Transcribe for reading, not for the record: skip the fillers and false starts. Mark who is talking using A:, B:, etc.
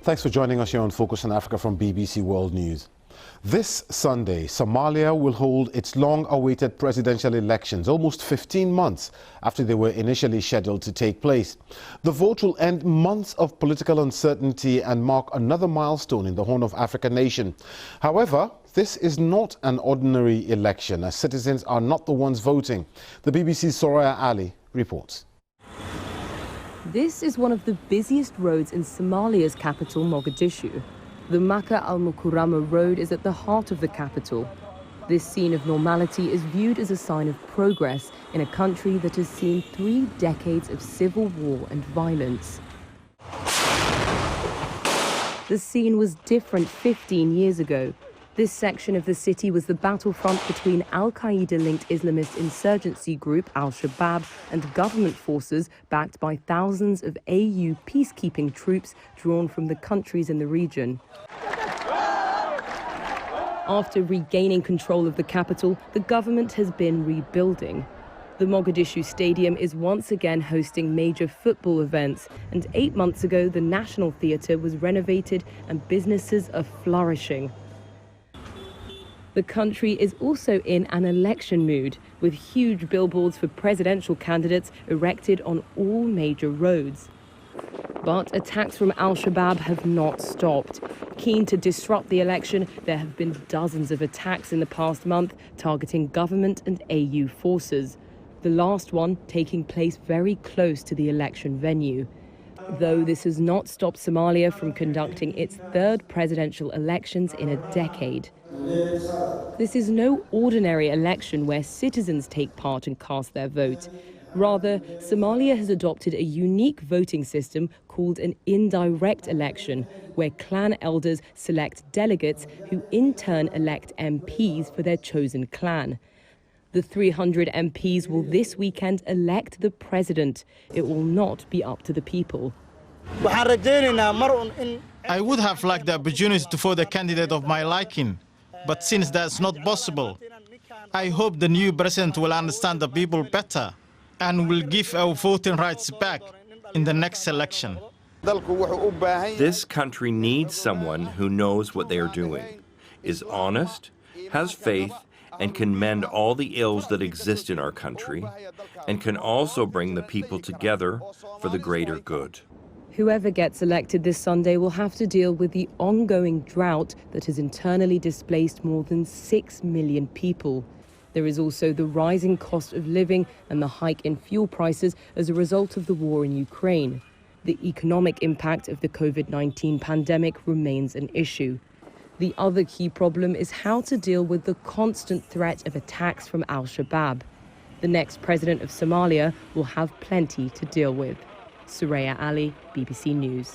A: Thanks for joining us here on Focus on Africa from BBC World News. This Sunday, Somalia will hold its long-awaited presidential elections, almost 15 months after they were initially scheduled to take place. The vote will end months of political uncertainty and mark another milestone in the Horn of Africa nation. However, this is not an ordinary election, as citizens are not the ones voting. The BBC's Soraya reports.
B: This is one of the busiest roads in Somalia's capital, Mogadishu. The Maka al-Mukarrama road is at the heart of the capital. This scene of normality is viewed as a sign of progress in a country that has seen 3 decades of civil war and violence. The scene was different 15 years ago. This section of the city was the battlefront between Al-Qaeda-linked Islamist insurgency group Al-Shabaab and government forces backed by thousands of AU peacekeeping troops drawn from the countries in the region. After regaining control of the capital, the government has been rebuilding. The Mogadishu Stadium is once again hosting major football events, and 8 months ago the National Theatre was renovated and businesses are flourishing. The country is also in an election mood, with huge billboards for presidential candidates erected on all major roads. But attacks from Al-Shabaab have not stopped. Keen to disrupt the election, there have been dozens of attacks in the past month targeting government and AU forces, the last one taking place very close to the election venue. Though this has not stopped Somalia from conducting its 3rd presidential elections in a decade. This is no ordinary election where citizens take part and cast their vote. Rather, Somalia has adopted a unique voting system called an indirect election, where clan elders select delegates who in turn elect MPs for their chosen clan. The 300 MPs will this weekend elect the president. It will not be up to the people.
C: I would have liked the opportunity to vote a candidate of my liking, but since that's not possible, I hope the new president will understand the people better and will give our voting rights back in the next election.
D: This country needs someone who knows what they are doing, is honest, has faith, and can mend all the ills that exist in our country, and can also bring the people together for the greater good.
B: Whoever gets elected this Sunday will have to deal with the ongoing drought that has internally displaced more than 6 million people. There is also the rising cost of living and the hike in fuel prices as a result of the war in Ukraine. The economic impact of the COVID-19 pandemic remains an issue. The other key problem is how to deal with the constant threat of attacks from Al-Shabaab. The next president of Somalia will have plenty to deal with. Soraya, BBC News.